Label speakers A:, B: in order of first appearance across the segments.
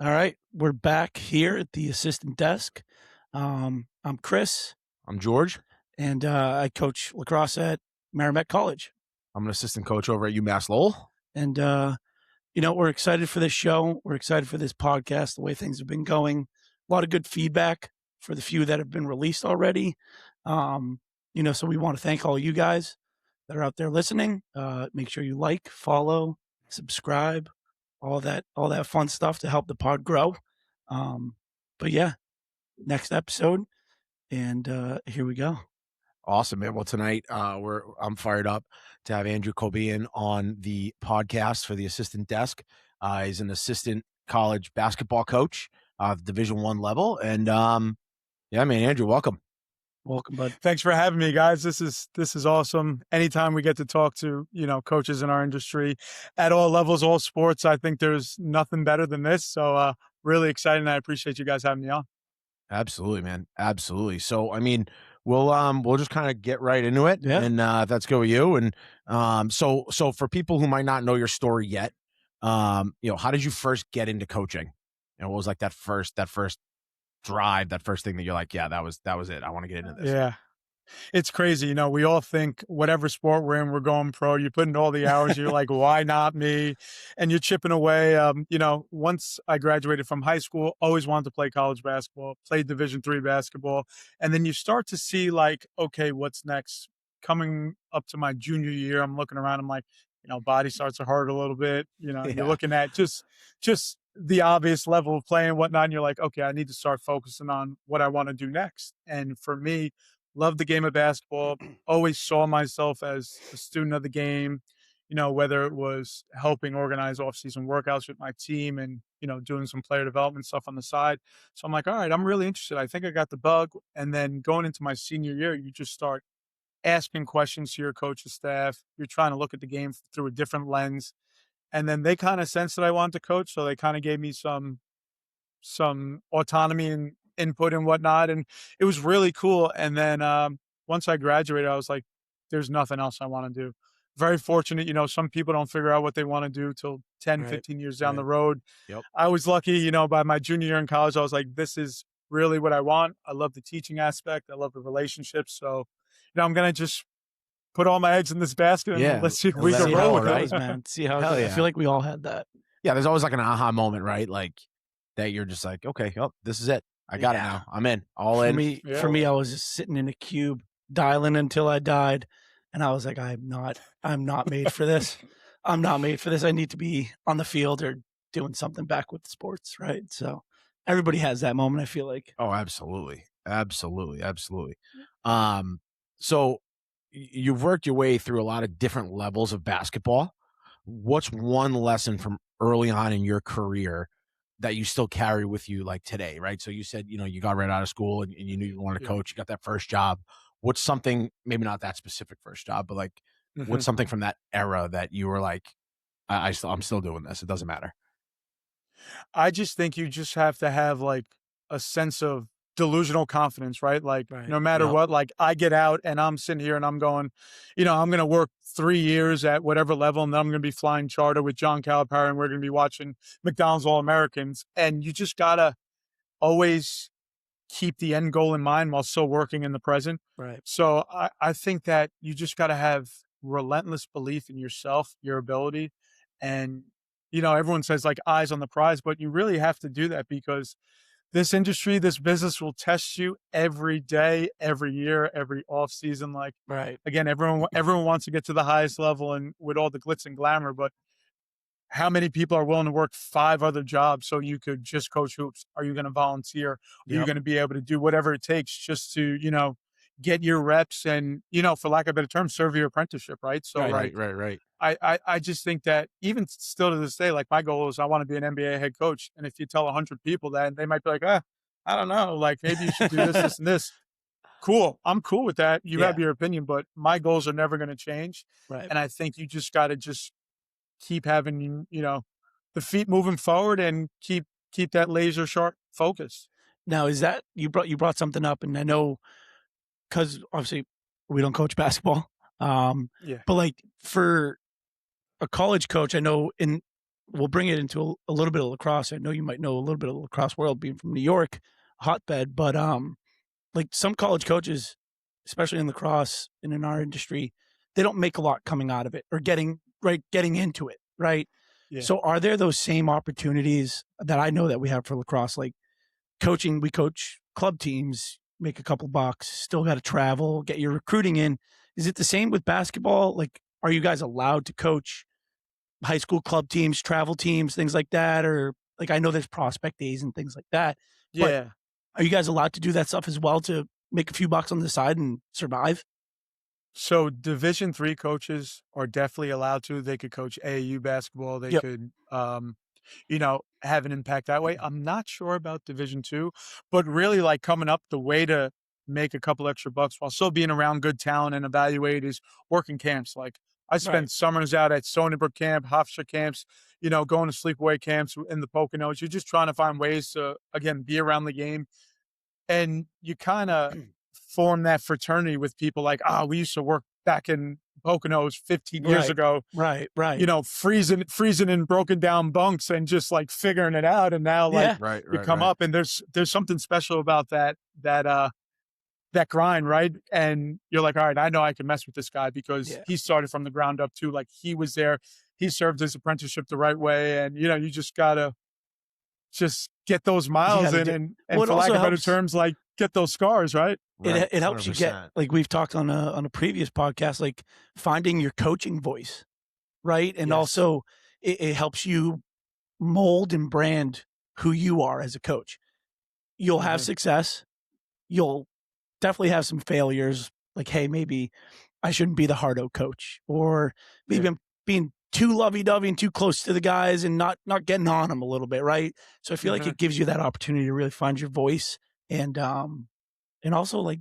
A: All right, we're back here at the assistant desk. I'm Chris,
B: I'm George.
A: and I coach lacrosse at Merrimack College.
B: I'm an assistant coach over at UMass Lowell.
A: And we're excited for this show. We're excited for this podcast. The way things have been going, a lot of good feedback for the few that have been released already. So we want to thank all you guys that are out there listening. Make sure you like, follow, subscribe, all that fun stuff to help the pod grow. But yeah, next episode, and here we go.
B: Awesome, man. Well, tonight I'm fired up to have Andrew Cobian on the podcast for the assistant desk. He's an assistant college basketball coach, Division I level, and yeah, man, Andrew, welcome.
A: Welcome, bud.
C: Thanks for having me, guys. This is awesome. Anytime we get to talk to, coaches in our industry at all levels, all sports, I think there's nothing better than this. So really excited, and I appreciate you guys having me on.
B: Absolutely, man. Absolutely. So, I mean, we'll just kind of get right into it,
A: Yeah.
B: and if that's good with you. And so for people who might not know your story yet, how did you first get into coaching? And what was like that first drive, that first thing that you're like, yeah, that was it. I want to get into this.
C: Yeah. It's crazy. We all think whatever sport we're in, we're going pro. You put in all the hours. You're like, why not me? And you're chipping away. Once I graduated from high school, always wanted to play college basketball, played Division III basketball. And then you start to see like, okay, what's next? Coming up to my junior year, I'm looking around. I'm like, body starts to hurt a little bit. You're looking at just the obvious level of play and whatnot. And you're like, okay, I need to start focusing on what I want to do next. And for me, loved the game of basketball, always saw myself as a student of the game, whether it was helping organize off-season workouts with my team and, doing some player development stuff on the side. So I'm like, all right, I'm really interested. I think I got the bug. And then going into my senior year, you just start asking questions to your coaching staff. You're trying to look at the game through a different lens. And then they kind of sensed that I wanted to coach. So they kind of gave me some autonomy and input and whatnot. And it was really cool. And then once I graduated, I was like, there's nothing else I want to do. Very fortunate. Some people don't figure out what they want to do till 10,
A: Right.
C: 15 years down the road.
B: Yep.
C: I was lucky, by my junior year in college, I was like, this is really what I want. I love the teaching aspect. I love the relationships. So, I'm going to just put all my eggs in this basket and let's see if we can roll with
A: it,
C: it.
A: man. See how it
B: Hell
A: goes.
B: yeah.
A: I feel like we all had that.
B: Yeah, there's always like an aha moment, right? Like that you're just like, okay, oh, this is it. I got it now. I'm in. All
A: For
B: in.
A: For me, I was just sitting in a cube, dialing until I died, and I was like, I'm not made for this. I'm not made for this. I need to be on the field or doing something back with sports, right? So everybody has that moment, I feel like.
B: Oh, absolutely. Absolutely. Absolutely. So you've worked your way through a lot of different levels of basketball. What's one lesson from early on in your career that you still carry with you like today, right? So you said, you got right out of school and you knew you wanted to coach, you got that first job. What's something, maybe not that specific first job, but like what's something from that era that you were like, I'm still doing this. It doesn't matter.
C: I just think you just have to have like a sense of delusional confidence, right? Like no matter what, like I get out and I'm sitting here and I'm going, I'm going to work 3 years at whatever level and then I'm going to be flying charter with John Calipari and we're going to be watching McDonald's All-Americans. And you just got to always keep the end goal in mind while still working in the present.
A: Right.
C: So I think that you just got to have relentless belief in yourself, your ability. And, everyone says like eyes on the prize, but you really have to do that because this industry, this business will test you every day, every year, every off season. Like,
A: Right.
C: Again, everyone wants to get to the highest level and with all the glitz and glamour, but how many people are willing to work 5 other jobs so you could just coach hoops? Are you going to volunteer? Are you going to be able to do whatever it takes just to, get your reps and, for lack of a better term, serve your apprenticeship, right? So
B: Right.
C: I just think that even still to this day, like my goal is I want to be an NBA head coach. And if you tell 100 people that, they might be like, I don't know, like maybe you should do this, this, and this. Cool. I'm cool with that. You have your opinion, but my goals are never going to change.
A: Right.
C: And I think you just got to just keep having, the feet moving forward and keep that laser sharp focus.
A: Now, is that you brought something up, and I know because obviously we don't coach basketball, but like for a college coach, I know in we'll bring it into a little bit of lacrosse. I know you might know a little bit of the lacrosse world being from New York, hotbed, but like some college coaches, especially in lacrosse and in our industry, they don't make a lot coming out of it or getting into it, right?
C: Yeah.
A: So are there those same opportunities that I know that we have for lacrosse, like coaching? We coach club teams, make a couple bucks, still got to travel, get your recruiting in. Is it the same with basketball? Like, are you guys allowed to coach high school club teams, travel teams, things like that? Or like, I know there's prospect days and things like that, but
C: Yeah.
A: are you guys allowed to do that stuff as well to make a few bucks on the side and survive?
C: So Division III coaches are definitely allowed to. They could coach AAU basketball. They
A: Yep.
C: could, have an impact that way. I'm not sure about Division II, but really like coming up, the way to make a couple extra bucks while still being around good talent and evaluate is working camps. Like I spent
A: Right.
C: summers out at Stony Brook camp, Hofstra camps, going to sleepaway camps in the Poconos. You're just trying to find ways to, again, be around the game. And you kind of form that fraternity with people like, we used to work back in Poconos 15 years
A: Right.
C: ago,
A: Right.
C: freezing in broken down bunks and just like figuring it out. And now like
A: Yeah.
B: Right.
C: you come up and there's something special about that grind, right? And you're like, all right, I know I can mess with this guy because
A: Yeah.
C: he started from the ground up too. Like he was there, he served his apprenticeship the right way. And you just gotta just get those miles
A: gotta
C: in
A: do-
C: and
A: Well, it
C: for lack
A: also
C: of better
A: helps-
C: terms, like get those scars, right?
B: Right.
A: It helps you
B: 100%.
A: get, like we've talked on a previous podcast, like finding your coaching voice, right? And
C: Yes.
A: also it helps you mold and brand who you are as a coach. You'll have
C: Mhm.
A: success. You'll definitely have some failures. Like, hey, maybe I shouldn't be the hard-out coach, or maybe
C: Yeah.
A: I'm being too lovey-dovey and too close to the guys and not getting on them a little bit, right? So I feel like
C: Mhm.
A: it gives you that opportunity to really find your voice and also like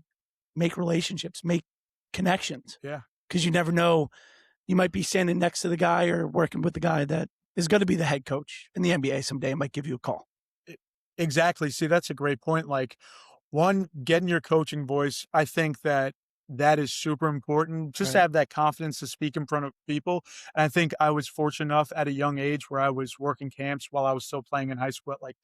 A: make relationships, make connections,
C: Yeah.
A: because you never know. You might be standing next to the guy or working with the guy that is going to be the head coach in the NBA someday and might give you a call.
C: Exactly. See, that's a great point. Like, one, getting your coaching voice, I think that is super important. Just to
A: Right.
C: have that confidence to speak in front of people. And I think I was fortunate enough at a young age where I was working camps while I was still playing in high school at like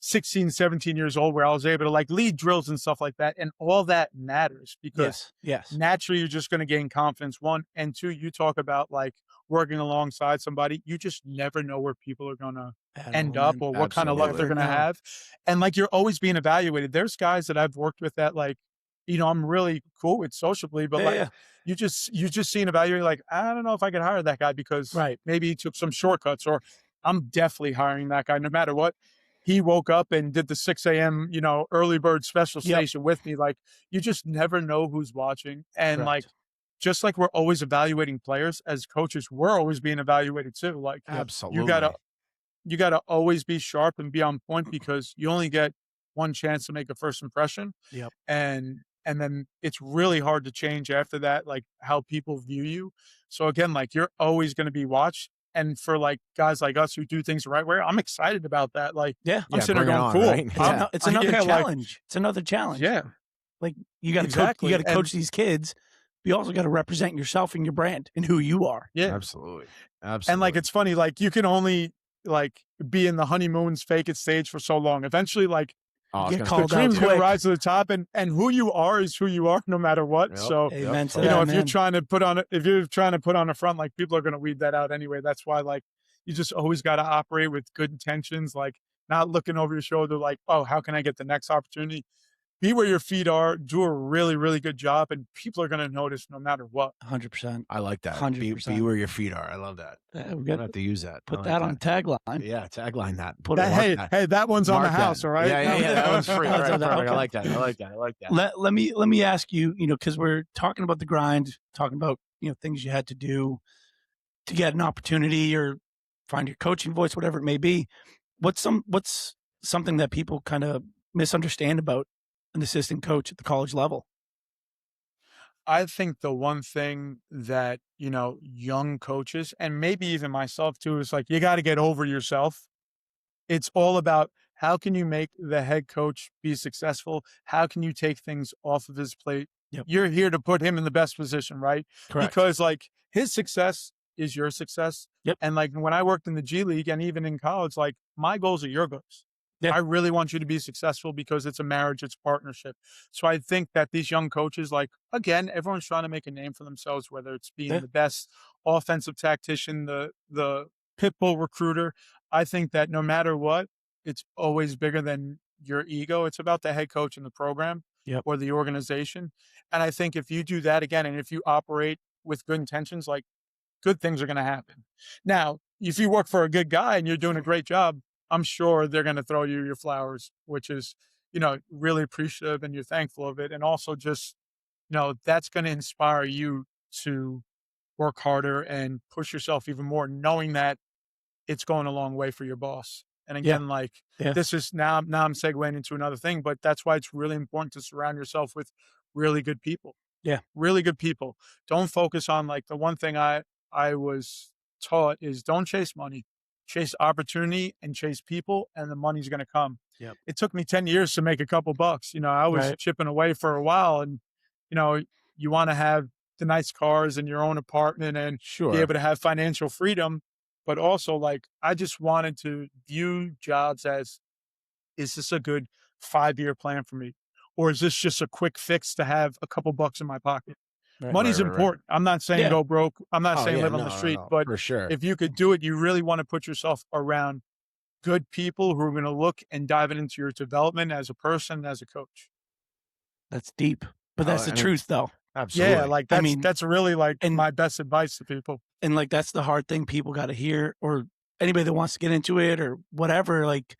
C: 16, 17 years old, where I was able to like lead drills and stuff like that. And all that matters because
A: Yes.
C: naturally you're just going to gain confidence. One, and two, you talk about like working alongside somebody. You just never know where people are going to
A: At
C: end
A: all,
C: up
A: man.
C: or what kind of luck they're
B: Absolutely.
C: going to
A: Never know.
C: have. And like you're always being evaluated. There's guys that I've worked with that like, I'm really cool with sociably, but
A: Yeah,
C: like
A: yeah.
C: you just see an evaluator like, I don't know if I could hire that guy because
A: Right.
C: maybe he took some shortcuts, or I'm definitely hiring that guy no matter what. He woke up and did the 6 a.m., early bird special
A: Yep.
C: station with me. Like you just never know who's watching. And like,
A: Correct.
C: just like we're always evaluating players as coaches, we're always being evaluated too. Like
B: Absolutely.
C: you gotta always be sharp and be on point because you only get one chance to make a first impression.
A: Yep.
C: And then it's really hard to change after that, like how people view you. So again, like you're always going to be watched. And for like guys like us who do things the right way, I'm excited about that. Like
A: Yeah.
C: I'm
B: Yeah,
C: sitting there
B: bring it
C: going,
B: on,
C: cool.
B: right? Yeah.
A: It's another
C: yeah,
A: challenge. It's another challenge.
C: Yeah,
A: Like you got to
C: exactly.
A: you got to coach
C: And
A: these kids. But you also got to represent yourself and your brand and who you are.
C: yeah.
B: Absolutely.
C: And
B: Absolutely.
C: like, it's funny, like you can only like be in the honeymoon's fake it stage for so long. Eventually, like
B: I was
A: get
B: gonna
C: the
A: called out
C: dream's going to
A: quick.
C: rise to the top, and who you are is who you are no matter what.
B: Yep.
C: So,
A: Amen to
B: Yep.
A: that,
C: if you're
A: man.
C: trying to put on a front, like people are going to weed that out anyway. That's why like you just always got to operate with good intentions, like not looking over your shoulder, like, oh, how can I get the next opportunity? Be where your feet are, do a really, really good job, and people are going to notice no matter what.
A: 100%.
B: I like that. Be
A: 100%.
B: where your feet are. I love that.
A: We
B: I'm
A: got
B: gonna have to use that. I
A: put
B: like
A: that on tagline.
B: Yeah, tagline that.
A: Put it.
B: Mark that.
C: Hey, that one's on the
B: Mark that.
C: house, all right?
B: Yeah. That one's free. All
A: That's
B: right,
A: on the-
B: perfect. I
A: okay.
B: like that. I like that.
A: Let me ask you, because we're talking about the grind, talking about, things you had to do to get an opportunity or find your coaching voice, whatever it may be. What's something that people kind of misunderstand about an assistant coach at the college level?
C: I think the one thing that, young coaches and maybe even myself too, is like, you got to get over yourself. It's all about how can you make the head coach be successful? How can you take things off of his plate?
A: Yep.
C: You're here to put him in the best position, right?
A: Correct.
C: Because like his success is your success.
A: Yep.
C: And like when I worked in the G League and even in college, like my goals are your goals.
A: Yeah.
C: I really want you to be successful because it's a marriage, it's partnership. So I think that these young coaches, like again, everyone's trying to make a name for themselves, whether it's being
A: Yeah.
C: the best offensive tactician, the pit bull recruiter. I think that no matter what, it's always bigger than your ego. It's about the head coach and the program
A: Yep.
C: or the organization. And I think if you do that again, and if you operate with good intentions, like good things are going to happen. Now, if you work for a good guy and you're doing a great job, I'm sure they're going to throw you your flowers, which is, really appreciative and you're thankful of it. And also just, that's going to inspire you to work harder and push yourself even more, knowing that it's going a long way for your boss. And
A: Yeah.
C: again, like
A: Yeah.
C: this is now I'm segueing into another thing, but that's why it's really important to surround yourself with really good people.
A: Yeah.
C: Really good people. Don't focus on like the one thing I was taught is don't chase money, chase opportunity and chase people, and the money's going to come.
A: Yep.
C: It took me 10 years to make a couple bucks. I was
A: Right.
C: chipping away for a while, and you want to have the nice cars and your own apartment and be
B: Sure.
C: able to have financial freedom. But also, like, I just wanted to view jobs as, is this a good 5-year plan for me? Or is this just a quick fix to have a couple bucks in my pocket?
A: Right.
C: Money's
B: Right, right, right.
C: important. I'm not saying
A: Yeah.
C: go broke. I'm not
B: Oh,
C: saying
B: yeah,
C: live on
B: no,
C: the
B: no,
C: street.
B: no,
C: But
B: for sure.
C: if you could do it, you really want to put yourself around good people who are going to look and dive into your development as a person, as a coach.
A: That's deep, but that's the
B: I mean,
A: truth, though.
B: absolutely.
C: Yeah, like
A: I mean,
C: that's really like
A: and-
C: my best advice to people.
A: And like that's the hard thing people got to hear, or anybody that wants to get into it or whatever. Like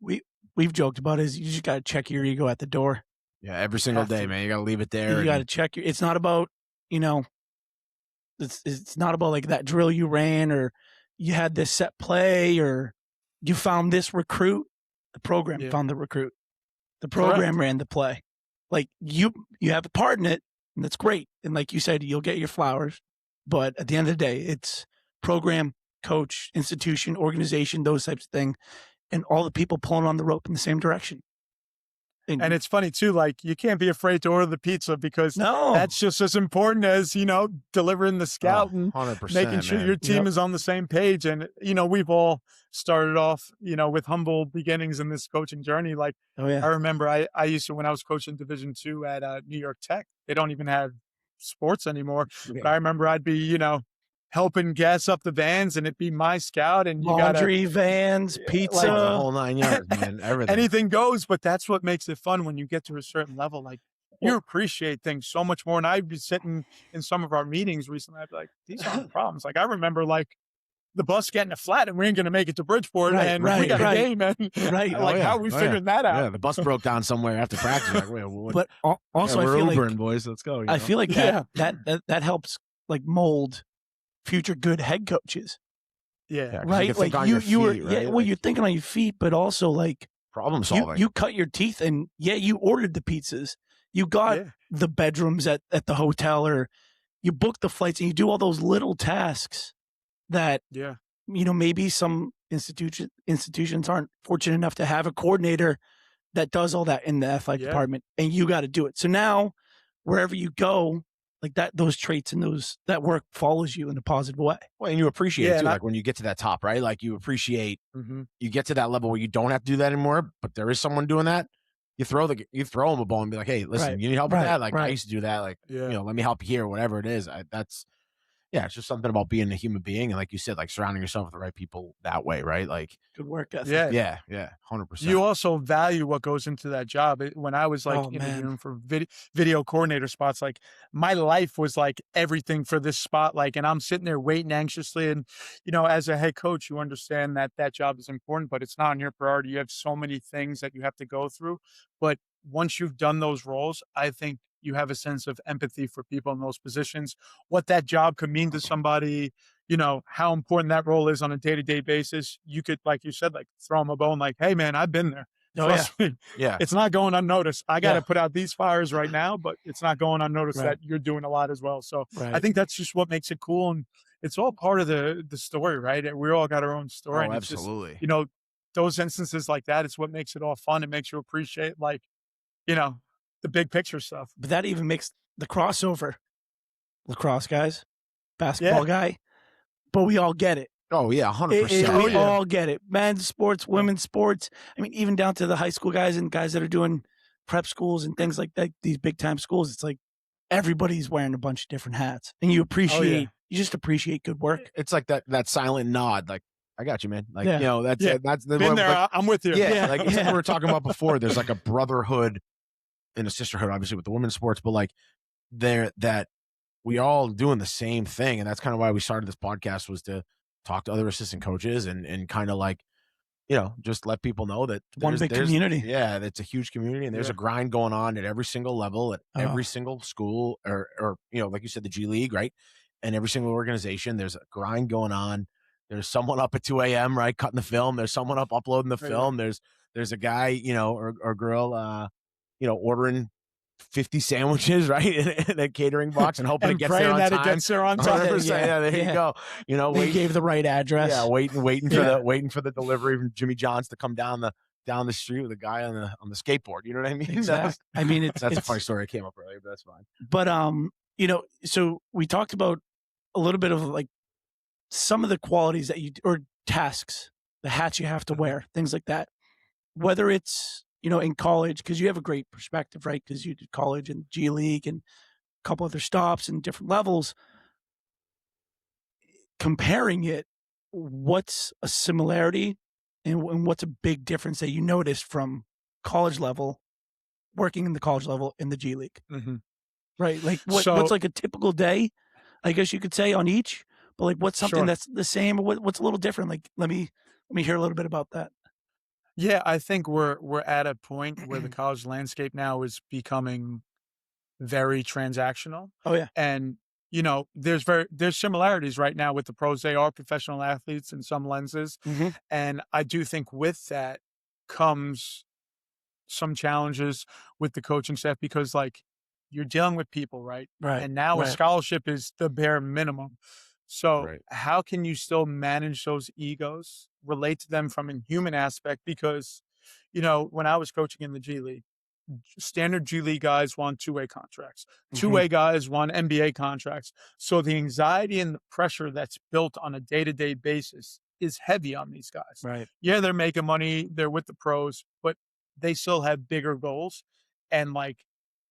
A: we've joked about is you just got to check your ego at the door.
B: Yeah, every single
C: Have
B: day,
C: to.
B: man. You got to leave it there.
A: You got to
B: and-
A: check your. It's not about it's not about like that drill you ran or you had this set play or you found this recruit. The program
C: Yeah.
A: found the recruit. The program ran the play. Like you have a part in it, and that's great. And like you said, you'll get your flowers. But at the end of the day, it's program, coach, institution, organization, those types of things, and all the people pulling on the rope in the same direction.
C: And it's funny too, like you can't be afraid to order the pizza because
A: no,
C: that's just as important as, delivering the scout and
B: 100%,
C: making sure
B: man.
C: your team
A: Yep.
C: is on the same page. And, we've all started off, with humble beginnings in this coaching journey. Like
A: oh yeah,
C: I remember I used to, when I was coaching Division II at New York Tech, they don't even have sports anymore.
A: okay.
C: But I remember I'd be, helping gas up the vans and it'd be my scout and you gotta,
A: laundry, vans, pizza.
B: Oh, the whole 9 yards, man. Everything.
C: anything goes, but that's what makes it fun when you get to a certain level. Like you appreciate things so much more. And I'd be sitting in some of our meetings recently. I'd be like, these aren't problems. Like I remember like the bus getting a flat and we ain't going to make it to Bridgeport and we got a game. And
A: Right.
B: Oh,
C: like,
B: yeah.
C: how are we figuring that out?
B: Yeah, the bus broke down somewhere after practice. Like, wait, what?
A: But also,
B: we're
A: I feel
B: Ubering,
A: like
B: boys. Let's go.
A: I feel like
C: Yeah.
A: that helps like mold future good head coaches,
C: Yeah.
B: 'cause
A: right?
B: You can think
A: Like
B: on
A: you
B: your
A: were
B: feet,
A: yeah,
B: right?
A: well,
B: Like,
A: you're thinking on your feet, but also like
B: problem solving.
A: you cut your teeth and you ordered the pizzas, you got
C: Yeah.
A: the bedrooms at the hotel, or you booked the flights, and you do all those little tasks that
C: Yeah.
A: maybe some institutions aren't fortunate enough to have a coordinator that does all that in the athletic
C: Yeah.
A: department, and you got to do it. So now wherever you go, like those traits and that work follows you in a positive way.
B: Well, and you appreciate
C: Yeah,
B: it too.
C: and
B: Like when you get to that top, right? Like you appreciate,
C: Mm-hmm.
B: you get to that level where you don't have to do that anymore, but there is someone doing that. You throw them a ball and be like, hey, listen,
A: Right.
B: you need help with
A: Right.
B: that? Like I
A: Right.
B: used to do that. Like,
C: Yeah.
B: let me help you here, whatever it is. It's just something about being a human being. And like you said, like surrounding yourself with the right people that way, right? Like,
A: Good work ethic.
C: Yeah.
B: yeah, 100%.
C: You also value what goes into that job. When I was like
A: Oh, man.
C: interviewing for video coordinator spots, like my life was like everything for this spot. Like, and I'm sitting there waiting anxiously. And, as a head coach, you understand that job is important, but it's not on your priority. You have so many things that you have to go through. But once you've done those roles, I think you have a sense of empathy for people in those positions, what that job could mean to somebody, how important that role is on a day-to-day basis. You could, like you said, like throw them a bone, like, hey man, I've been there.
A: Oh,
C: Trust me.
B: Yeah.
C: It's not going unnoticed. I got to
A: Yeah.
C: put out these fires right now, but it's not going unnoticed
A: Right.
C: that you're doing a lot as well. So
A: Right.
C: I think that's just what makes it cool. And it's all part of the story, right? We all got our own story.
B: Oh,
C: and it's just,
B: absolutely.
C: those instances like that, it's what makes it all fun. It makes you appreciate like, the big picture stuff.
A: But that even makes the crossover lacrosse guys, basketball guy. but we all get it.
B: Oh yeah, 100%.
A: We all get it. Men's sports, women's sports. I mean, even down to the high school guys and guys that are doing prep schools and things like that, these big time schools, it's like everybody's wearing a bunch of different hats, and you just appreciate good work.
B: It's like that silent nod, like, I got you, man. Like,
A: Yeah.
B: you know, that's the
C: Been there.
B: like,
C: I'm with you.
B: yeah, like it's like we were talking about before. There's like a brotherhood and a sisterhood, obviously, with the women's sports, but like that we all doing the same thing, and that's kind of why we started this podcast, was to talk to other assistant coaches and kind of like, you know, just let people know that
A: One big community.
B: Yeah, it's a huge community, and there's a grind going on at every single level, at every single school, or you know, like you said, the G League, right? And every single organization, there's a grind going on. There's someone up at 2 a.m., right, cutting the film. There's someone up uploading the film. There's a guy, you know, or girl, you know, ordering 50 sandwiches, right, in a catering box and hoping it gets there on time.
C: It gets there on time.
B: 100%, yeah, there you go. You know,
A: They gave the right address.
B: Yeah, waiting for the delivery from Jimmy John's to come down the street with a guy on the skateboard. You know what I mean?
A: Exactly. I mean,
B: that's a funny story. I came up earlier, but that's fine.
A: But you know, so we talked about a little bit of like some of the qualities that or tasks, the hats you have to wear, things like that. Whether it's, you know, in college, because you have a great perspective, right? Because you did college and G League and a couple other stops and different levels. Comparing it, what's a similarity and what's a big difference that you noticed from college level, working in the college level in the G League?
C: Mm-hmm.
A: Right? Like what's like a typical day, I guess you could say, on each, but like what's something that's the same, or what's a little different? Like let me hear a little bit about that.
C: Yeah, I think we're at a point where the college landscape now is becoming very transactional.
A: Oh yeah.
C: And you know, there's similarities right now with the pros. They are professional athletes in some lenses.
A: Mm-hmm.
C: And I do think with that comes some challenges with the coaching staff, because like you're dealing with people, right?
A: Right.
C: And now a scholarship is the bare minimum. So how can you still manage those egos, relate to them from a human aspect? Because, you know, when I was coaching in the G League, standard G League guys want two-way contracts. Two-way guys want NBA contracts. So the anxiety and the pressure that's built on a day-to-day basis is heavy on these guys.
A: Right.
C: Yeah, they're making money. They're with the pros, but they still have bigger goals. And like,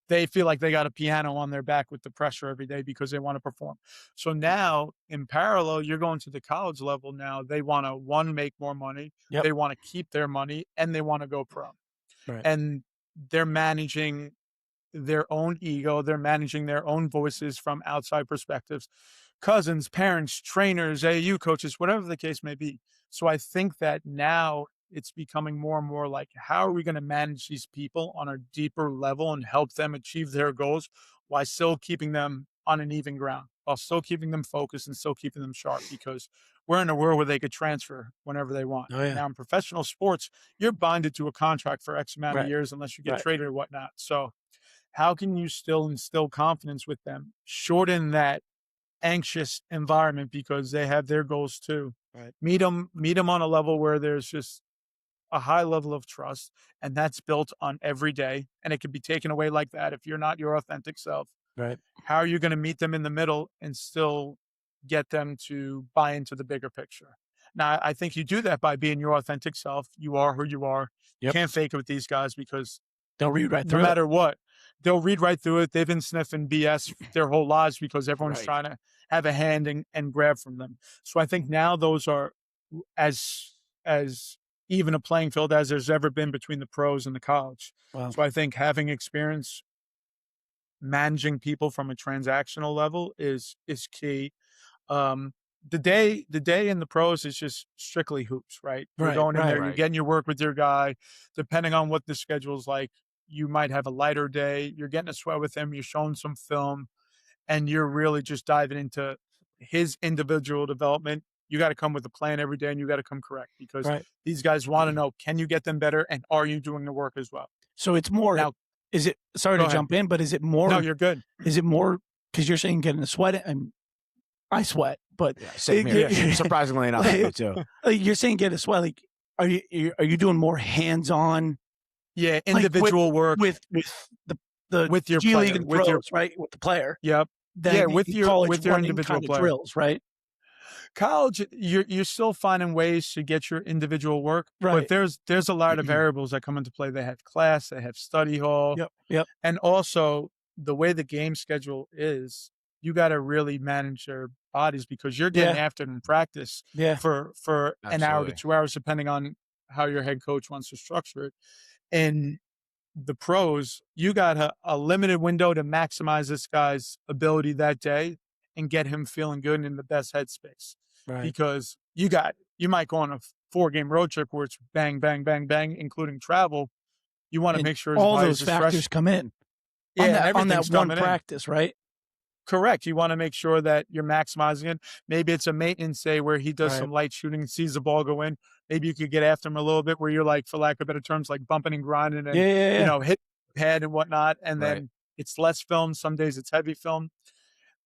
C: they feel like they got a piano on their back with the pressure every day because they want to perform. So now, in parallel, you're going to the college level now. They want to, one, make more money.
A: Yep.
C: They want to keep their money, and they want to go pro.
A: Right.
C: And they're managing their own ego. They're managing their own voices from outside perspectives, cousins, parents, trainers, AAU coaches, whatever the case may be. So I think that now it's becoming more and more like, how are we going to manage these people on a deeper level and help them achieve their goals while still keeping them on an even ground, while still keeping them focused and still keeping them sharp? Because we're in a world where they could transfer whenever they want.
A: Oh, yeah.
C: Now in professional sports, you're bonded to a contract for X amount of years unless you get traded or whatnot. So how can you still instill confidence with them, shorten that anxious environment, because they have their goals too.
A: Right.
C: Meet them on a level where there's just a high level of trust, and that's built on every day, and it can be taken away like that if you're not your authentic self.
A: Right.
C: How are you going to meet them in the middle and still get them to buy into the bigger picture? Now, I think you do that by being your authentic self. You are who you are. You can't fake it with these guys, because
A: they'll read right through
C: no matter what. They'll read right through it. They've been sniffing BS their whole lives because everyone's trying to have a hand and grab from them. So I think now those are as even a playing field as there's ever been between the pros and the college.
A: Wow.
C: So I think having experience managing people from a transactional level is key. The day in the pros is just strictly hoops, right? You're going in there, you're getting your work with your guy. Depending on what the schedule's like, you might have a lighter day. You're getting a sweat with him. You're showing some film, and you're really just diving into his individual development. You got to come with a plan every day, and you got to come correct, because these guys want to know, can you get them better, and are you doing the work as well?
A: So it's more now. Is it? Sorry to jump in, but is it more?
C: No, you're good.
A: Is it more because you're saying getting a sweat? I sweat, but
B: same here. Surprisingly enough, me too.
A: You're saying get a sweat. Like, are you doing more hands-on?
C: Yeah, individual work
A: with the
C: with your
A: G
C: player,
A: League and pros, right? With the player.
C: Yep.
A: Then
C: with your
A: college
C: individual player.
A: drills, right?
C: College, you're still finding ways to get your individual work, but
A: Right.
C: there's a lot of variables that come into play. They have class, they have study hall,
A: Yep. Yep.
C: and also the way the game schedule is, you got to really manage their bodies because you're getting
A: Yeah.
C: after it in practice
A: Yeah.
C: for an hour to
B: Absolutely.
C: 2 hours, depending on how your head coach wants to structure it. And the pros, you got a limited window to maximize this guy's ability that day and get him feeling good and in the best headspace.
A: Right.
C: Because you might go on a 4-game road trip where it's bang, bang, bang, bang, including travel. You want to
A: And
C: make sure his
A: all
C: body's
A: those
C: as fresh.
A: factors come in
C: Yeah, and
A: on that
C: everything's
A: one
C: coming in.
A: practice, right?
C: Correct. You want to make sure that you're maximizing it. Maybe it's a maintenance day where he does
A: Right.
C: some light shooting, sees the ball go in. Maybe you could get after him a little bit where you're like, for lack of better terms, like bumping and grinding
A: Yeah.
C: and,
A: Yeah. Yeah.
C: hit the pad and whatnot. And
B: Right.
C: then it's less film. Some days it's heavy film.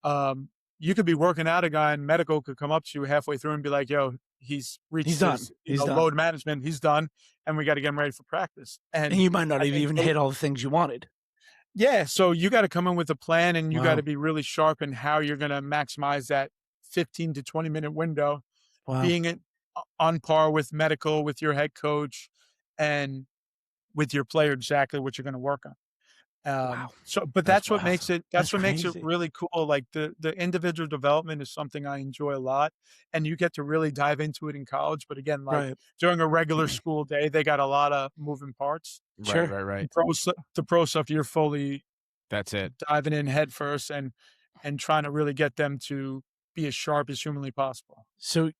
C: You could be working out a guy and medical could come up to you halfway through and be like, yo, he's
A: He's
C: reached
A: done.
C: his,
A: He's done.
C: load management. He's done. And we got to get him ready for practice.
A: And
C: And
A: you might not
C: I
A: have
C: think
A: even hit all the things you wanted.
C: yeah, so you gotta come in with a plan and you
A: Wow.
C: gotta be really sharp in how you're gonna maximize that 15 to 20-minute window,
A: Wow.
C: being on par with medical, with your head coach, and with your player exactly what you're gonna work on.
A: Wow.
C: But
B: That's
C: that's what
B: wild.
C: makes it
A: That's crazy.
C: really cool. Like the individual development is something I enjoy a lot, and you get to really dive into it in college. But again, like
A: Right.
C: during a regular school day, they got a lot of moving parts.
B: Right,
A: Sure.
B: right, right.
C: The pro stuff, you're fully
B: That's it.
C: diving in head first and trying to really get them to be as sharp as humanly possible.
A: So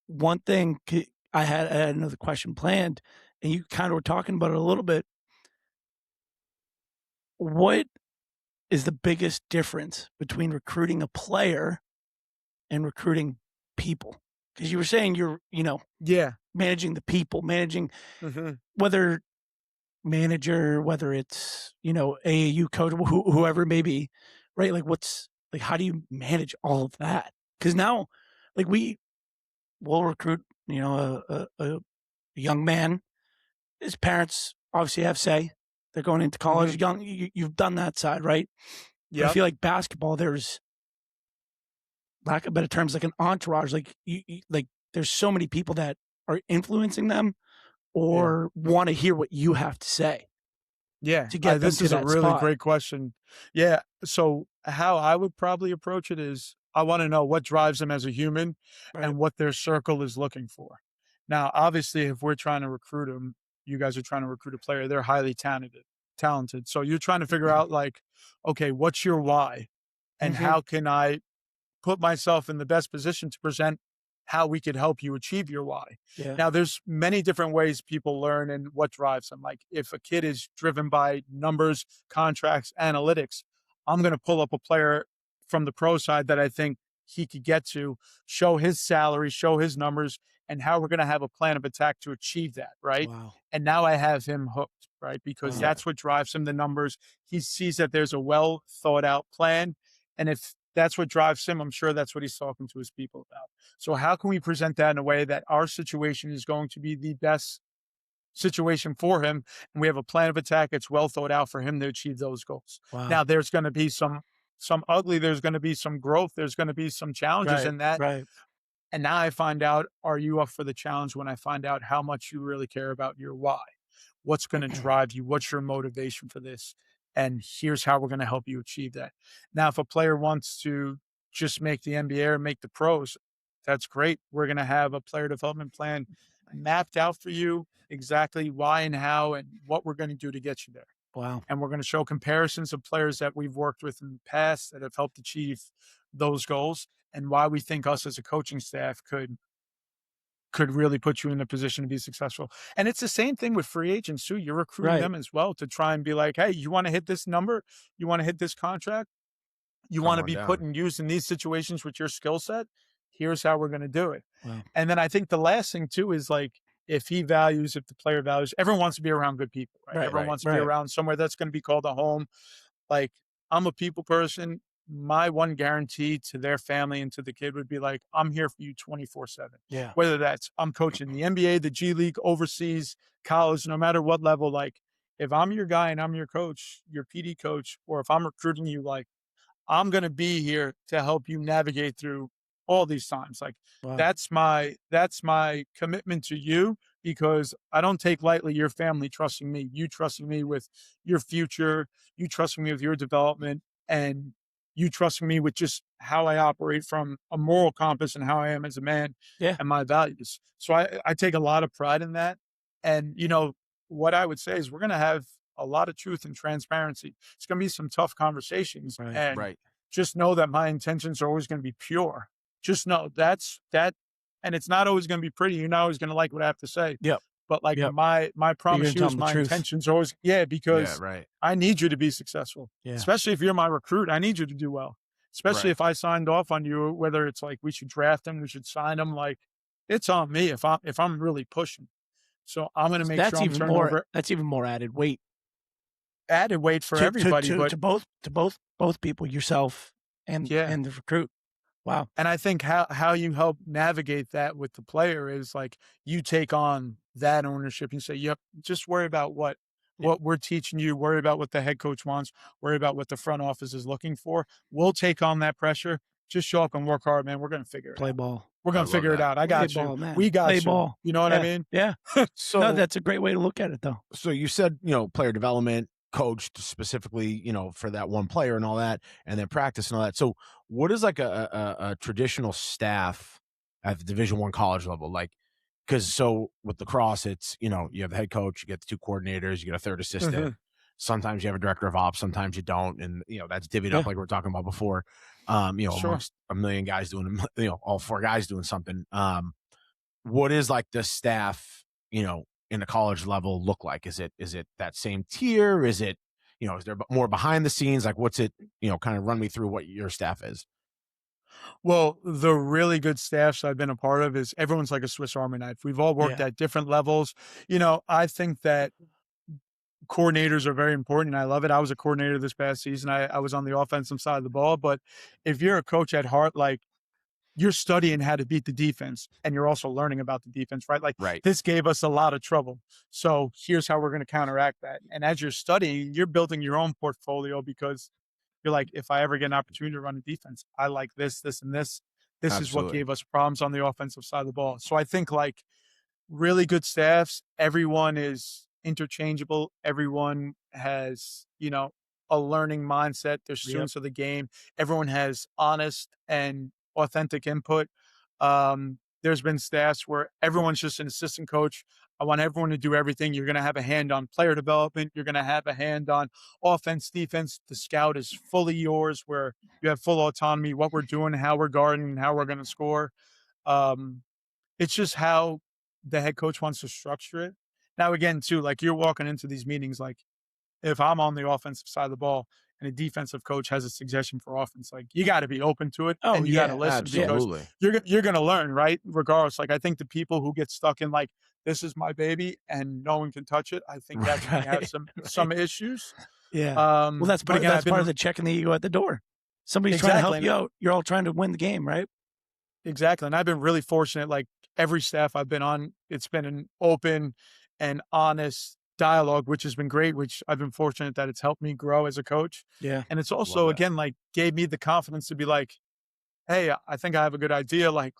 A: one thing I had another question planned, and you kind of were talking about it a little bit. What is the biggest difference between recruiting a player and recruiting people? Because you were saying you're,
C: Yeah.
A: managing the people, managing
C: hmm
A: whether manager, whether it's, AAU coach, whoever it may be, right? Like how do you manage all of that? Because now, like we will recruit, a young man. His parents obviously have say. They're going into college
C: hmm
A: young. You've done that side, right? But I
C: Yep.
A: feel like basketball, there's lack of better terms, like an entourage. Like like there's so many people that are influencing them
C: Yeah.
A: or want to hear what you have to say
C: Yeah.
A: to get them
C: This
A: to
C: is a
A: that
C: really
A: spot.
C: great question. Yeah. So how I would probably approach it is I want to know what drives them as a human
A: Right.
C: and what their circle is looking for. Now, obviously, if we're trying to recruit them, you guys are trying to recruit a player, they're highly talented. So you're trying to figure out like, okay, what's your why? And
A: hmm
C: how can I put myself in the best position to present how we could help you achieve your why.
A: Yeah.
C: Now, there's many different ways people learn and what drives them. Like if a kid is driven by numbers, contracts, analytics, I'm going to pull up a player from the pro side that I think he could get to, show his salary, show his numbers, and how we're going to have a plan of attack to achieve that. Right.
A: Wow.
C: And now I have him hooked, right? Because
A: Wow.
C: that's what drives him the numbers. He sees that there's a well thought out plan. And if that's what drives him, I'm sure that's what he's talking to his people about. So how can we present that in a way that our situation is going to be the best situation for him? And we have a plan of attack that's well thought out for him to achieve those goals.
A: Wow.
C: Now there's going to be some ugly, there's going to be some growth, there's going to be some challenges
A: Right.
C: in that.
A: Right.
C: And now I find out, are you up for the challenge when I find out how much you really care about your why? What's going to drive you? What's your motivation for this? And here's how we're going to help you achieve that. Now, if a player wants to just make the NBA or make the pros, that's great. We're going to have a player development plan mapped out for you, exactly why and how and what we're going to do to get you there.
A: Wow.
C: And we're going to show comparisons of players that we've worked with in the past that have helped achieve those goals and why we think us as a coaching staff could really put you in a position to be successful. And it's the same thing with free agents too. You're recruiting
A: Right.
C: them as well to try and be like, hey, you want to hit this number? You want to hit this contract? You
B: Come
C: want to
B: on
C: be
B: down.
C: put and used in these situations with your skill set? Here's how we're going to do it.
A: Wow.
C: And then I think the last thing too is like, if the player values, everyone wants to be around good people, right?
A: Right.
C: Everyone
B: Right.
C: wants to be
A: Right.
C: around somewhere that's going to be called a home. Like I'm a people person. My one guarantee to their family and to the kid would be like, I'm here for you 24/7.
A: Yeah.
C: Whether that's I'm coaching the NBA, the G League, overseas, college, no matter what level, like if I'm your guy and I'm your coach, your PD coach, or if I'm recruiting you, like I'm going to be here to help you navigate through all these times. Like
A: Wow.
C: that's my commitment to you, because I don't take lightly your family trusting me, you trusting me with your future, you trusting me with your development, and you trusting me with just how I operate from a moral compass and how I am as a man
A: Yeah.
C: and my values. So I take a lot of pride in that. And, what I would say is we're going to have a lot of truth and transparency. It's going to be some tough conversations.
A: Right.
C: And
B: Right.
C: just know that my intentions are always going to be pure. Just know that's that. And it's not always going to be pretty. You're not always going to like what I have to say.
A: Yep.
C: But like
A: Yep.
C: my
A: You're
C: promise
A: gonna
C: to you
A: tell
C: is
A: them the
C: my
A: truth.
C: intentions are always,
B: Yeah.
C: because
B: Right.
C: I need you to be successful.
A: Yeah.
C: Especially if you're my recruit, I need you to do well. Especially
B: Right.
C: if I signed off on you, whether it's like we should draft him, we should sign him. Like it's on me if I'm really pushing. So I'm going to
A: So
C: make sure I'm turning over
A: that's even more added weight
C: added weight for
A: to
C: everybody. But
A: to both people, yourself and
C: yeah.
A: the recruit. Wow.
C: And I think how you help navigate that with the player is like you take on that ownership and say, yep, just worry about what we're teaching you, worry about what the head coach wants, worry about what the front office is looking for. We'll take on that pressure. Just show up and work hard, man. We're going to figure it
A: Play
C: out.
A: ball.
C: We're
B: I
C: going to
B: love
C: figure it
B: that.
C: out. I
A: Play
C: got you.
A: ball, man.
C: We got
A: Play
C: you.
A: ball.
C: You know what I
A: Yeah.
C: mean?
A: Yeah.
B: So
A: No, that's a great way to look at it, though.
B: so you said, player development, coached specifically, for that one player and all that, and then practice and all that. So what is like a traditional staff at the Division I college level? Like, because so with lacrosse, it's, you have the head coach, you get the two coordinators, you get a third assistant. Sometimes you have a director of ops, sometimes you don't. And, that's divvied up
A: Yeah.
B: like we were talking about before,
C: Sure.
B: amongst a million guys doing, all four guys doing something. What is like the staff, in the college level look like? Is it that same tier? Is it, is there more behind the scenes? Like what's it, kind of run me through what your staff is.
C: Well, the really good staffs I've been a part of is everyone's like a Swiss Army knife. We've all worked
A: Yeah.
C: at different levels. I think that coordinators are very important, and I love it. I was a coordinator this past season. I was on the offensive side of the ball, but if you're a coach at heart, like you're studying how to beat the defense and you're also learning about the defense, right? Like
B: Right.
C: this gave us a lot of trouble. So here's how we're going to counteract that. And as you're studying, you're building your own portfolio because you're like, if I ever get an opportunity to run a defense, I like this, this, and this. This is what
B: Absolutely.
C: gave us problems on the offensive side of the ball. So I think like really good staffs, everyone is interchangeable. Everyone has, a learning mindset. They're students of the game. Everyone has honest and authentic input. There's been staffs where everyone's just an assistant coach. I want everyone to do everything. You're going to have a hand on player development. You're going to have a hand on offense, defense. The scout is fully yours, where you have full autonomy, what we're doing, how we're guarding, and how we're going to score. It's just how the head coach wants to structure it. Now, again, too, like you're walking into these meetings, like if I'm on the offensive side of the ball and a defensive coach has a suggestion for offense, like you got to be open to it and you got to listen
B: absolutely.
C: because you're going to learn, right? Regardless. Like I think the people who get stuck in like, this is my baby and no one can touch it, I think that's when you have some issues.
A: Yeah. Well, that's
C: but
A: part,
C: again,
A: that's part of the checking the ego at the door. Somebody's trying to help you out. You're all trying to win the game, right?
C: Exactly. And I've been really fortunate. Like every staff I've been on, it's been an open and honest dialogue, which has been great, which I've been fortunate that it's helped me grow as a coach.
A: Yeah.
C: And it's also, again, like gave me the confidence to be like, hey, I think I have a good idea. Like,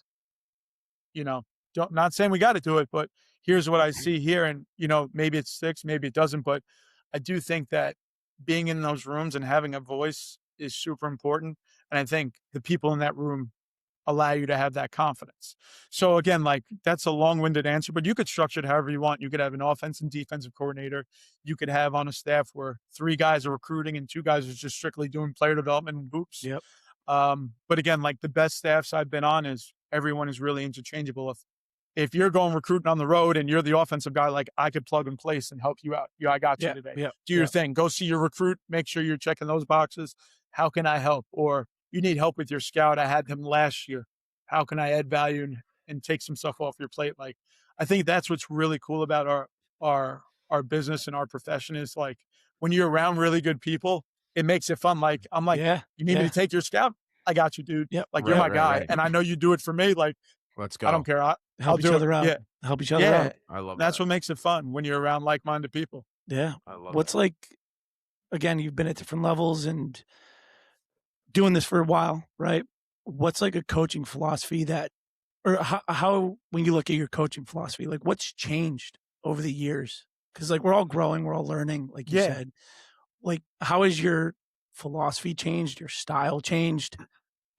C: not saying we got to do it, but here's what I see here. And, maybe it sticks, maybe it doesn't. But I do think that being in those rooms and having a voice is super important. And I think the people in that room allow you to have that confidence. So again, like that's a long-winded answer, but you could structure it however you want. You could have an offense and defensive coordinator. You could have on a staff where 3 guys are recruiting and 2 guys are just strictly doing player development and hoops.
A: Yep.
C: But again, like the best staffs I've been on is everyone is really interchangeable. If you're going recruiting on the road and you're the offensive guy, like I could plug and place and help you out. I got you today. Do your thing. Go see your recruit. Make sure you're checking those boxes. How can I help? Or you need help with your scout. I had him last year. How can I add value and take some stuff off your plate? Like, I think that's what's really cool about our business and our profession is like when you're around really good people, it makes it fun. Like, I'm like, you need me to take your scout? I got you, dude.
A: Yep.
C: Like, you're my guy. And I know you do it for me. Like,
B: let's go.
C: I don't care.
A: Help each other out. Yeah. Help each other out.
B: I love
C: that's
B: that.
C: what makes it fun when you're around like-minded people.
A: Yeah.
B: I love
A: What's
B: that.
A: like, again, you've been at different levels and doing this for a while, right? what's like a coaching philosophy that, or how when you look at your coaching philosophy, like what's changed over the years? Because like we're all growing, we're all learning, like you
C: Yeah.
A: said. Like, how has your philosophy changed, your style changed?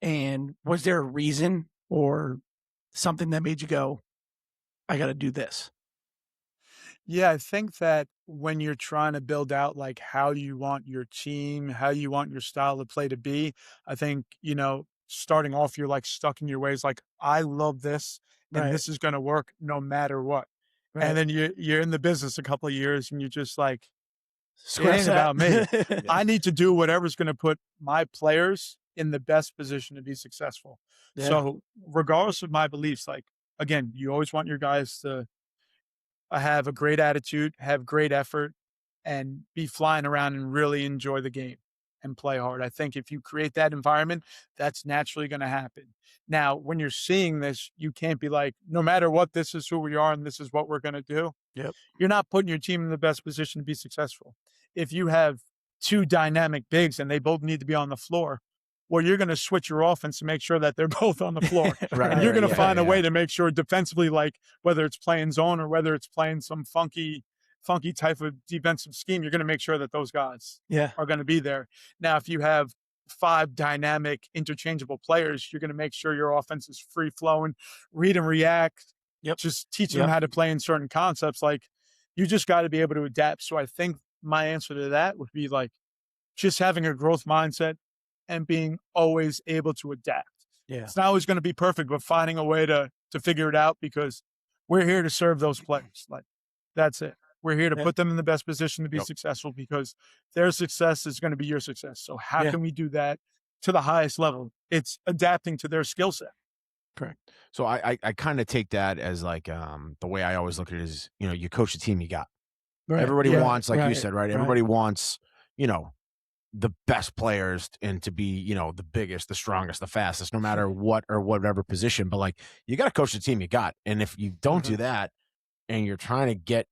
A: And was there a reason or something that made you go, I got to do this?
C: Yeah, I think that when you're trying to build out like how you want your team, how you want your style of play to be, I think, starting off, you're like stuck in your ways, like, I love this and
A: Right.
C: this is going to work no matter what. And
A: Right.
C: then you're in the business a couple of years and you're just like, it
A: Scratch
C: ain't
A: that.
C: about me.
B: Yeah.
C: I need to do whatever's going to put my players in the best position to be successful.
A: Yeah.
C: So, regardless of my beliefs, like, again, you always want your guys to have a great attitude, have great effort, and be flying around and really enjoy the game and play hard. I think if you create that environment, that's naturally going to happen. Now, when you're seeing this, you can't be like, no matter what, this is who we are and this is what we're going to do.
A: Yep.
C: You're not putting your team in the best position to be successful. If you have two dynamic bigs and they both need to be on the floor, well, you're going to switch your offense to make sure that they're both on the floor.
B: Right,
C: And
B: right,
C: you're
B: right.
C: going to
B: Yeah,
C: find a
B: yeah.
C: way to make sure defensively, like whether it's playing zone or whether it's playing some funky type of defensive scheme, you're going to make sure that those guys
A: Yeah.
C: are going to be there. Now, if you have five dynamic, interchangeable players, you're going to make sure your offense is free flowing, read and react,
A: Yep.
C: just teaching them
A: Yep.
C: how to play in certain concepts. Like, you just got to be able to adapt. So I think my answer to that would be like just having a growth mindset and being always able to adapt.
A: Yeah.
C: It's not always going to be perfect, but finding a way to figure it out because we're here to serve those players. Like, that's it. We're here to
A: Yeah.
C: put them in the best position to be
B: Yep.
C: successful because their success is going to be your success. So how
A: Yeah.
C: can we do that to the highest level? It's adapting to their skill set.
A: Correct.
B: So I kind of take that as like the way I always look at it is, you coach the team you got.
A: Right.
B: Everybody
C: Yeah.
B: wants, like you
A: Right.
B: said, right?
A: Right.
B: Everybody wants, the best players and to be, the biggest, the strongest, the fastest, no matter what or whatever position. But like you got to coach the team you got. And if you don't do that and you're trying to get,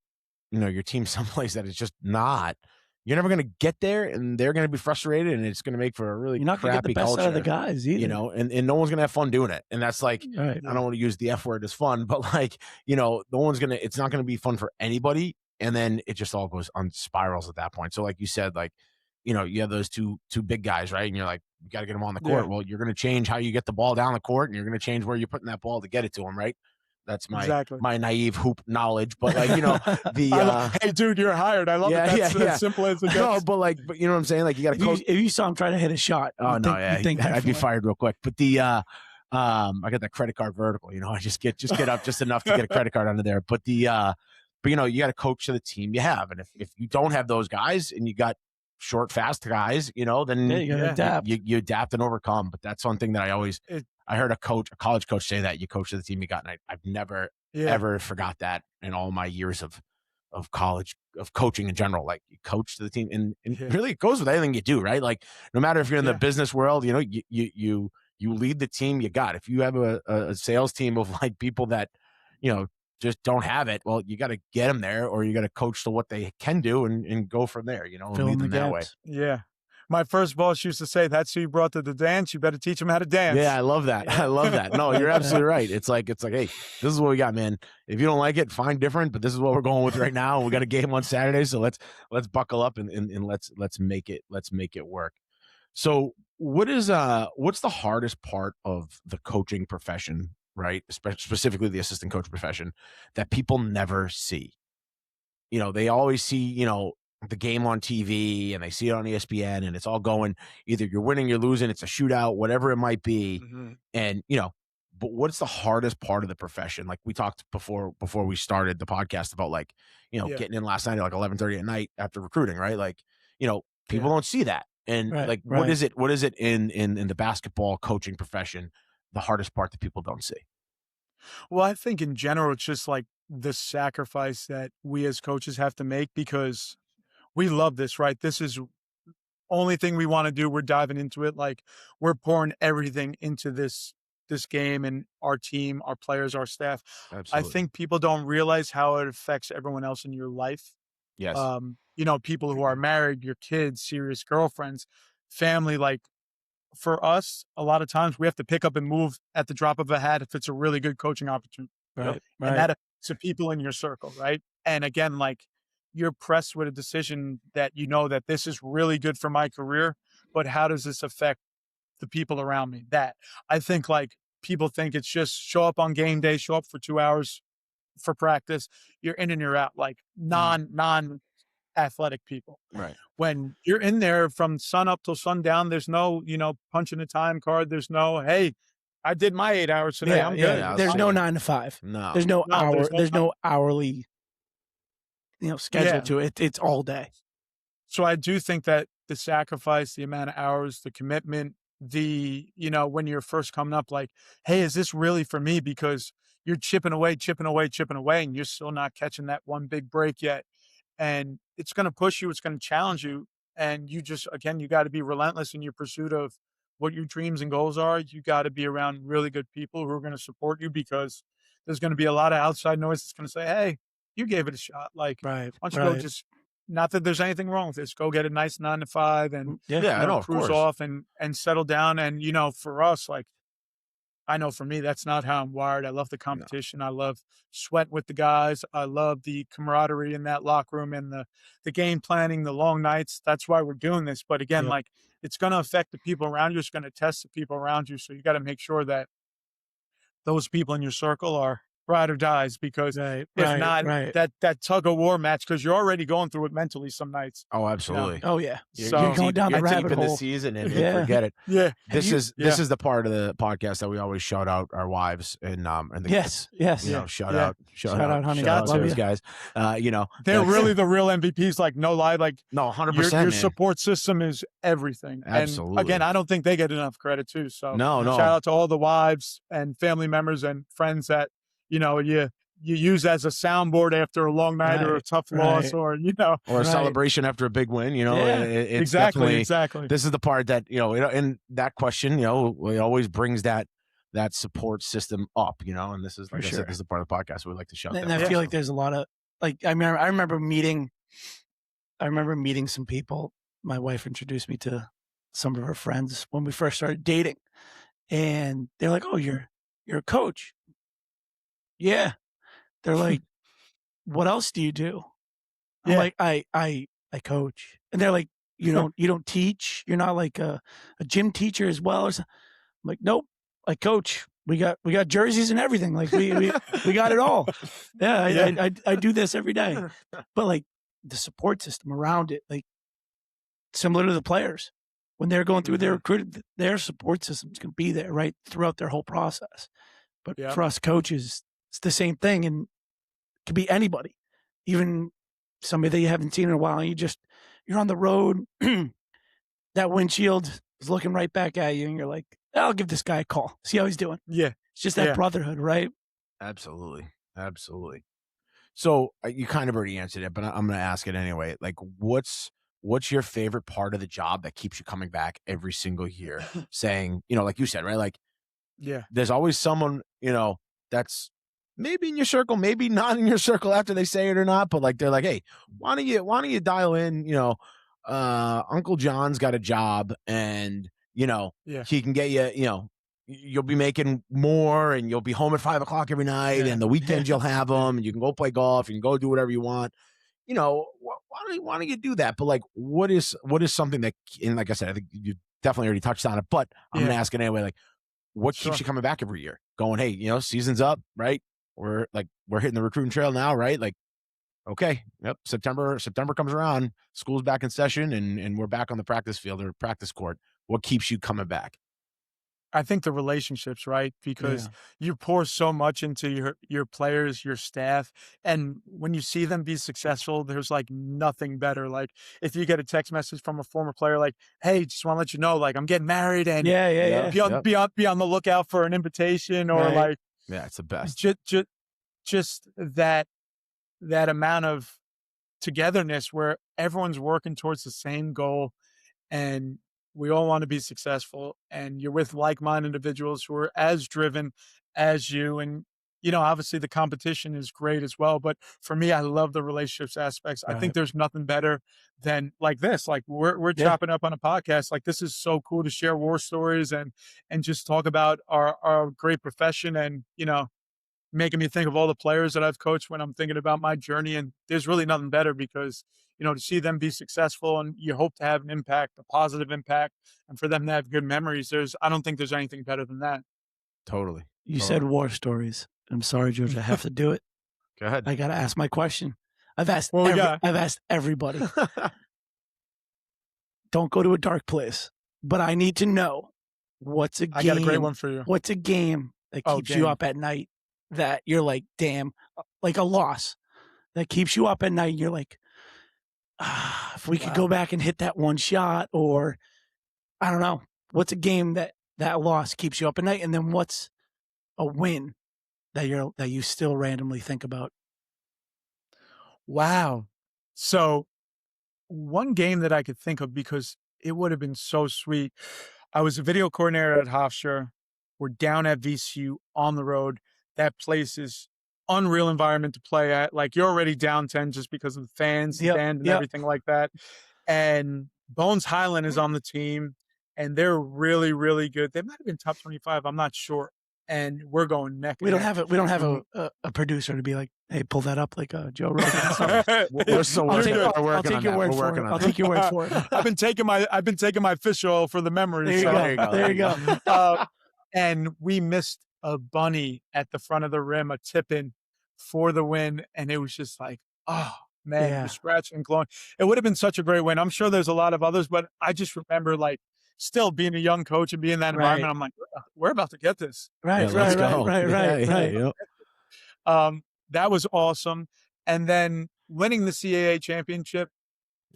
B: your team someplace that it's just not, you're never going to get there and they're going to be frustrated and it's going to make for a really
A: You're not going to get the
B: crappy
A: best out of the
B: culture,
A: guys either.
B: and no one's going to have fun doing it. And that's like,
A: Right.
B: I don't want to use the F word as fun, but like, no one's going to, it's not going to be fun for anybody. And then it just all goes on spirals at that point. So like you said, like, you have those two big guys, right? And you're like, you got to get them on the court.
C: Yeah.
B: Well, you're going to change how you get the ball down the court and you're going to change where you're putting that ball to get it to them, right? That's
C: Exactly.
B: my naive hoop knowledge, but like, the
C: hey, dude, you're hired. I love
B: yeah,
C: it. That's
B: yeah, yeah.
C: as simple as it
B: no,
C: gets.
B: but you know what I'm saying? Like you got to coach.
A: If you saw him trying to hit a shot,
B: Oh
A: you'd
B: no,
A: think,
B: yeah,
A: you'd think
B: I'd be
A: differently.
B: fired real quick. But the I got that credit card vertical. I just get up just enough to get a credit card under there. But but you got to coach to the team you have, and if you don't have those guys and you got short, fast guys, then
A: Yeah, you got to adapt.
B: you adapt and overcome. But that's one thing that I heard a college coach say that you coach to the team you got, and I've never ever forgot that in all my years of college, of coaching in general. Like you coach to the team, and really it goes with anything you do, right? Like no matter if you're in the business world, you lead the team you got. If you have a sales team of like people that just don't have it, well, you got to get them there, or you got to coach to what they can do and go from there, and
A: Fill in
B: lead
A: the
B: them that way.
A: gaps.
C: Yeah. My first boss used to say, that's who you brought to the dance. You better teach them how to dance.
B: Yeah, I love that. I love that. No, you're absolutely right. It's like, hey, this is what we got, man. If you don't like it, find different, but this is what we're going with right now. We got a game on Saturday, so let's buckle up and let's make it work. So what's the hardest part of the coaching profession, right? Specifically the assistant coach profession, that people never see? They always see, the game on TV and they see it on ESPN and it's all going, either you're winning, you're losing, it's a shootout, whatever it might be.
C: Mhm.
B: And, but what's the hardest part of the profession? Like we talked before we started the podcast about like, getting in last night at like 11:30 at night after recruiting, right? Like, people don't see that. And like, what is it in the basketball coaching profession, the hardest part that people don't see?
C: Well, I think in general, it's just like the sacrifice that we as coaches have to make because we love this, right? This is only thing we want to do. We're diving into it. Like we're pouring everything into this game and our team, our players, our staff.
B: Absolutely.
C: I think people don't realize how it affects everyone else in your life.
B: Yes.
C: People who are married, your kids, serious girlfriends, family, like for us, a lot of times we have to pick up and move at the drop of a hat if it's a really good coaching opportunity.
A: Right.
C: And
A: Right.
C: that affects the people in your circle, right? And again, like you're pressed with a decision that you know that this is really good for my career, but how does this affect the people around me? That I think like people think it's just show up on game day, show up for 2 hours for practice, you're in and you're out, like non athletic people.
B: Right.
C: When you're in there from sun up till sundown, there's no, punching a time card. There's no, hey, I did my 8 hours today.
A: Yeah.
C: I'm
A: Yeah.
C: good.
B: Yeah,
A: There's
B: I'll
A: no
B: see.
A: 9 to 5.
B: No.
A: There's no
C: No,
A: hour.
C: there's no
A: There's no hourly, schedule
C: Yeah.
A: to it. It's all day.
C: So I do think that the sacrifice, the amount of hours, the commitment, when you're first coming up, like, hey, is this really for me? Because you're chipping away, chipping away, chipping away, and you're still not catching that one big break yet. And it's going to push you. It's going to challenge you. And you just, again, you got to be relentless in your pursuit of what your dreams and goals are. You got to be around really good people who are going to support you, because there's going to be a lot of outside noise that's going to say, hey, you gave it a shot. Like,
A: Right.
C: why don't you go
A: Right.
C: just, not that there's anything wrong with this, go get a nice 9 to 5 and,
A: Yeah.
B: Yeah, I know, of
C: cruise
B: course.
C: off and settle down. And, for us, like, I know for me, that's not how I'm wired. I love the competition. I love sweat with the guys. I love the camaraderie in that locker room and the game planning, the long nights. That's why we're doing this. But again,
A: Yep.
C: like it's going to affect the people around you. It's going to test the people around you. So you got to make sure that those people in your circle are ride or dies, because
A: Right.
C: if
A: Right.
C: not,
A: Right.
C: that tug of war match, because you're already going through it mentally some nights.
B: Oh, absolutely.
A: Oh yeah.
C: So-
A: You're going down the
B: you're
A: rabbit
B: deep in the
A: hole.
B: season and
A: Yeah.
B: forget it.
C: Yeah.
B: This
A: you-
B: is the part of the podcast that we always shout out our wives and the
A: Yes. Yes.
B: shout
C: Yeah.
B: out
A: Shout out, honey.
B: shout out
A: Love
B: to those
A: ya.
B: guys.
C: They're
B: that's-
C: really the real MVPs. Like, no lie. Like,
B: no 100%.
C: your
B: man.
C: support system is everything.
B: Absolutely.
C: And again, I don't think they get enough credit too. So
B: No.
C: shout out to all the wives and family members and friends that, you use as a soundboard after a long night or a
A: Right,
C: tough loss,
A: right.
C: or,
B: or a
A: Right.
B: celebration after a big win.
A: Yeah.
B: It's
C: exactly.
B: definitely, this is the part that and that question, it always brings that support system up, and this is, like I
A: sure.
B: said, this is the part of the podcast we like to shout
A: And
B: that
A: I
B: out.
A: feel like there's a lot of like I remember meeting some people. My wife introduced me to some of her friends when we first started dating, and they're like, "Oh, you're a coach." Yeah. They're like, "What else do you do?" I'm
C: Yeah.
A: like, I coach. And they're like, you don't teach? You're not like a gym teacher as well? Or something? I'm like, nope, I coach. We got jerseys and everything. Like we got it all. Yeah,
C: Yeah.
A: I do this every day. But like the support system around it, like similar to the players, when they're going through their recruiting, their support system's can be there right throughout their whole process. But
C: Yeah.
A: for us coaches, it's the same thing, and it could be anybody, even somebody that you haven't seen in a while. And you're on the road, that windshield is looking right back at you, and you're like, I'll give this guy a call, see how he's doing.
C: Yeah.
A: It's just that
C: Yeah.
A: brotherhood, right?
B: Absolutely. So you kind of already answered it, but I'm going to ask it anyway. Like, what's your favorite part of the job that keeps you coming back every single year? Saying, like you said, right? Like,
C: Yeah.
B: there's always someone, that's maybe in your circle, maybe not in your circle after they say it or not, but like they're like, hey, why don't you dial in? Uncle John's got a job, and
C: Yeah.
B: he can get you. You'll be making more, and you'll be home at 5:00 every night,
C: Yeah.
B: and the weekends you'll have them, and you can go play golf, you can go do whatever you want. Why don't you do that? But like, what is something that, and like I said, I think you definitely already touched on it, but I'm gonna ask it anyway. Like, what
C: Sure.
B: keeps you coming back every year? Going, hey, season's up, right? We're hitting the recruiting trail now, right? Like, okay, yep. September comes around, school's back in session, and we're back on the practice field or practice court. What keeps you coming back?
C: I think the relationships, right? Because you pour so much into your players, your staff, and when you see them be successful, there's like nothing better. Like if you get a text message from a former player, like, "Hey, just want to let you know, like I'm getting married, and
A: Yeah.
C: be on the lookout for an invitation," or
A: Right.
C: like
B: Yeah, it's the best.
C: just that amount of togetherness where everyone's working towards the same goal, and we all want to be successful, and you're with like-minded individuals who are as driven as you, and obviously the competition is great as well. But for me, I love the relationships aspects. I think
A: Right.
C: there's nothing better than like this. Like we're
A: Yeah.
C: chopping up on a podcast. Like this is so cool to share war stories and just talk about our great profession and, making me think of all the players that I've coached when I'm thinking about my journey. And there's really nothing better because, to see them be successful and you hope to have an impact, a positive impact, and for them to have good memories. I don't think there's anything better than that.
B: Totally.
A: You said war stories. I'm sorry, George. I have to do it.
B: Go ahead.
A: I got to ask my question. I've asked
C: What we got?
A: I've asked everybody. Don't go to a dark place, but I need to know what's a game.
C: I got a great one for you.
A: What's a game that keeps you
C: game.
A: up at night that you're like, damn, like a loss that keeps you up at night. And you're like, if we could go back and hit that one shot, or I don't know, what's a game that loss keeps you up at night, and then what's a win that you still randomly think about?
C: Wow. So one game that I could think of, because it would have been so sweet. I was a video coordinator at Hofstra. We're down at VCU on the road. That place is unreal environment to play at. Like you're already down 10 just because of the fans, the band, and everything like that. And Bones Highland is on the team, and they're really, really good. They might have been top 25. I'm not sure. And we're going neck.
A: We don't have a producer to be like, hey, pull that up like Joe Rogan.
B: We're still working on that.
A: I'll take your word for it. I'll take your word for it.
C: I've been taking my fish oil for the memories.
A: There you go.
C: And we missed a bunny at the front of the rim, a tip-in for the win, and it was just like, oh man, you're scratching and clawing. It would have been such a great win. I'm sure there's a lot of others, but I just remember like still being a young coach and being in that environment. I'm like, we're about to get this.
A: Right.
C: That was awesome. And then winning the CAA championship,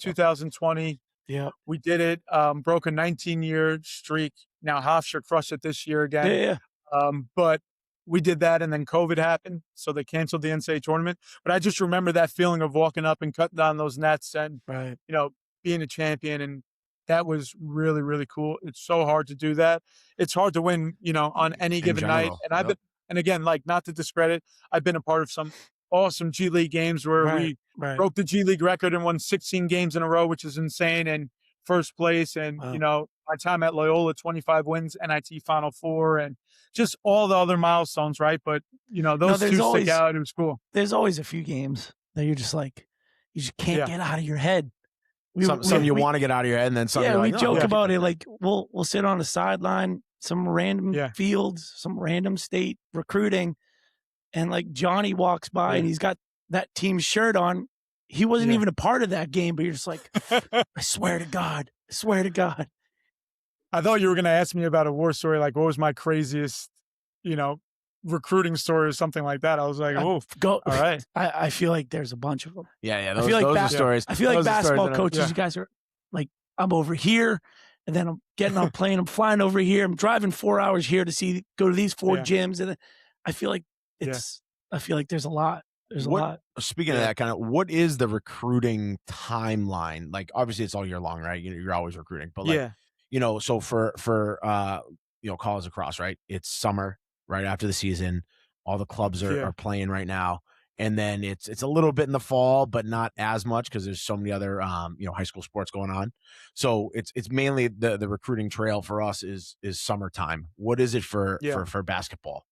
C: 2020.
A: Yeah,
C: we did it. Broke a 19-year streak. Now Hofstra crushed it this year again. But we did that, and then COVID happened, so they canceled the NCAA tournament. But I just remember that feeling of walking up and cutting down those nets and being a champion, and that was really, really cool. It's so hard to do that. It's hard to win, on any given night. And and again, like, not to discredit, I've been a part of some awesome G League games where we broke the G League record and won 16 games in a row, which is insane, and first place. And, my time at Loyola, 25 wins, NIT Final Four, and just all the other milestones, right? But, those two stick out. It was cool.
A: There's always a few games that you're just like, you just can't get out of your head.
B: Some you want to get out of your head, and then some.
A: Yeah, we joke about it. Like we'll sit on a sideline, some random fields, some random state recruiting, and like Johnny walks by and he's got that team shirt on. He wasn't even a part of that game, but you're just like, I swear to God.
C: I thought you were going to ask me about a war story, like what was my craziest, recruiting story or something like that. I was like, oh,
A: go.
C: All right.
A: I feel like there's a bunch of them.
B: Yeah. Those are stories.
A: I feel like basketball coaches, you guys are like, I'm over here, and then I'm getting on a plane. I'm flying over here. I'm driving 4 hours here to go to these 4 gyms, and I feel like I feel like there's a lot. There's a lot.
B: Speaking of that, kind of, what is the recruiting timeline? Like, obviously, it's all year long, right? You're always recruiting, but like, so for college lacrosse, right? It's summer, right after the season. All the clubs are playing right now, and then it's a little bit in the fall, but not as much because there's so many other high school sports going on. So it's mainly the recruiting trail for us is summertime. What is it for basketball?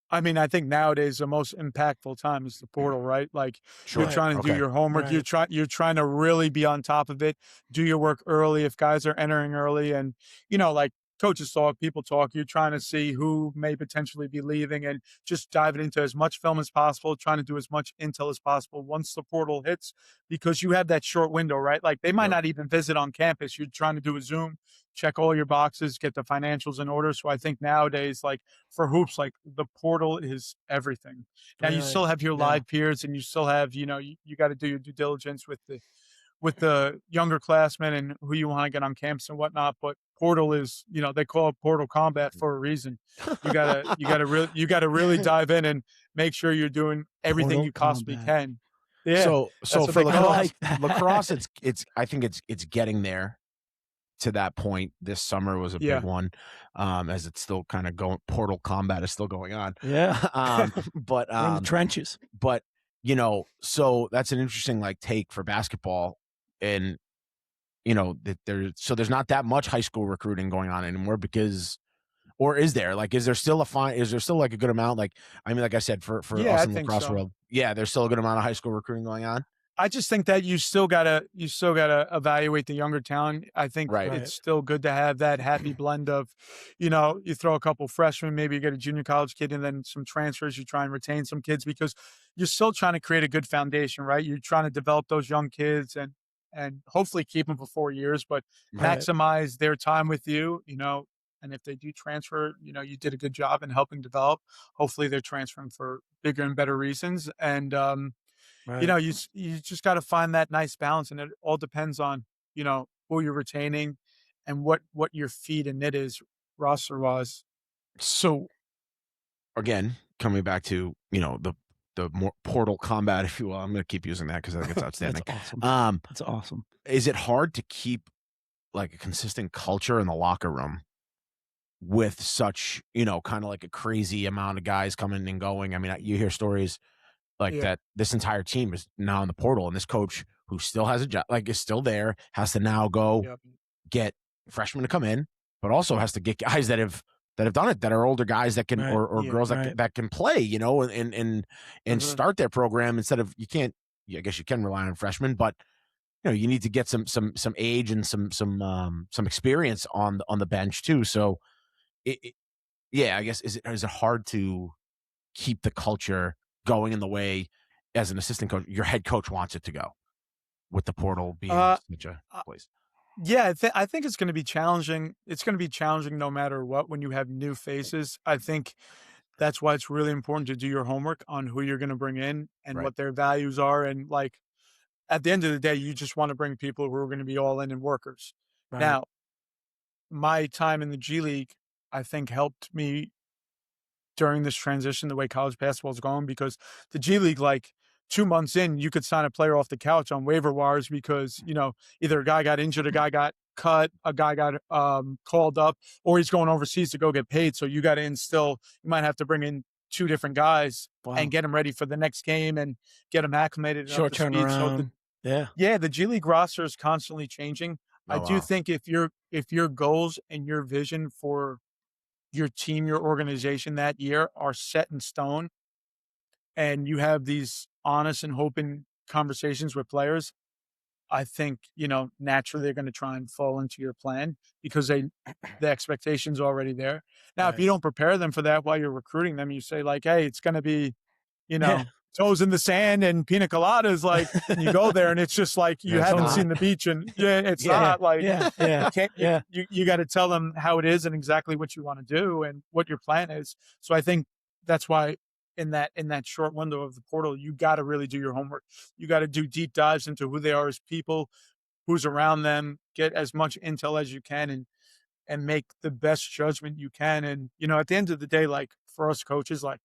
C: I mean, I think nowadays the most impactful time is the portal, right? Like you're trying to do your homework. Right. You're trying to really be on top of it. Do your work early if guys are entering early, and like coaches talk, people talk. You're trying to see who may potentially be leaving, and just diving into as much film as possible, trying to do as much intel as possible once the portal hits, because you have that short window, right? Like they might not even visit on campus. You're trying to do a Zoom, check all your boxes, get the financials in order. So I think nowadays, like for hoops, like the portal is everything. Now you still have your live peers, and you still have, you got to do your due diligence with the younger classmen and who you want to get on campus and whatnot. But portal is, they call it portal combat for a reason. You gotta really dive in and make sure you're doing everything
A: Portal
C: you possibly
A: combat.
C: can. Yeah.
B: So for lacrosse,
A: like that.
B: lacrosse, I think it's getting there. to that point. This summer was a big
C: Yeah.
B: one, as it's still kind of going. Portal combat is still going on.
A: Yeah.
B: But
A: We're in the trenches.
B: but so that's an interesting like take for basketball, and that there's not that much high school recruiting going on anymore because. Or is there? Like, is there still like a good amount? Like, I mean, like I said, for
C: Yeah,
B: us
C: I
B: in the
C: think
B: lacrosse
C: so.
B: world, yeah, there's still a good amount of high school recruiting going on.
C: I just think that you still gotta evaluate the younger talent. I think
B: Right.
C: it's still good to have that happy blend of, you throw a couple freshmen, maybe you get a junior college kid, and then some transfers. You try and retain some kids because you're still trying to create a good foundation, right? You're trying to develop those young kids and hopefully keep them for 4 years, but
A: Right.
C: maximize their time with you. And if they do transfer, you did a good job in helping develop. Hopefully, they're transferring for bigger and better reasons, and
A: Right.
C: you just got to find that nice balance, and it all depends on who you're retaining and what your feed and knit is roster wise.
B: So again, coming back to the more portal combat, if you will, I'm going to keep using that because I think it's outstanding.
A: That's awesome. That's awesome.
B: Is it hard to keep like a consistent culture in the locker room with such kind of like a crazy amount of guys coming and going? I mean, you hear stories like
C: Yeah.
B: that this entire team is now in the portal, and this coach who still has a job, like is still there, has to now go
C: Yep.
B: get freshmen to come in, but also has to get guys that have done it, that are older guys that can
A: Right.
B: or
C: Yeah.
B: girls
A: Right.
B: that can play, and
C: Mhm.
B: start their program instead of you can't. I guess you can rely on freshmen, but you need to get some age and some experience on the bench too. So yeah, I guess is it hard to keep the culture going in the way as an assistant coach your head coach wants it to go, with the portal being
C: Uh,
B: such a
C: uh,
B: place?
C: yeah, I think it's going to be challenging. It's going to be challenging no matter what when you have new faces. I think that's why it's really important to do your homework on who you're going to bring in and
B: Right.
C: what their values are. And like at the end of the day, you just want to bring people who are going to be all in and workers.
A: Right.
C: Now, my time in the G League, I think helped me during this transition, the way college basketball is going, because the G League, like 2 months in, you could sign a player off the couch on waiver wires because, either a guy got injured, a guy got cut, a guy got called up, or he's going overseas to go get paid. So you got to you might have to bring in two different guys
A: Wow.
C: and get them ready for the next game and get them acclimated and up
A: Short
C: to speed. So
A: turnaround. Yeah.
C: the G League roster is constantly changing. I
B: Oh
C: do
B: wow.
C: think if your goals and your vision for your team, your organization that year are set in stone, and you have these honest and open conversations with players, I think, naturally they're going to try and fall into your plan because the expectation's already there. Now, if
A: Right.
C: you don't prepare them for that while you're recruiting them, you say like, hey, it's going to be, you
A: Yeah.
C: know, toes in the sand and pina coladas, like, and you go there and it's just like you
B: It's
C: haven't
A: not.
C: seen the beach, and it's
A: Yeah.
C: not like
A: Yeah. Yeah.
C: you can't
A: Yeah.
C: you got to tell them how it is and exactly what you want to do and what your plan is. So I think that's why in that short window of the portal, you got to really do your homework. You got to do deep dives into who they are as people, who's around them, get as much intel as you can, and make the best judgment you can. And at the end of the day, like for us coaches, like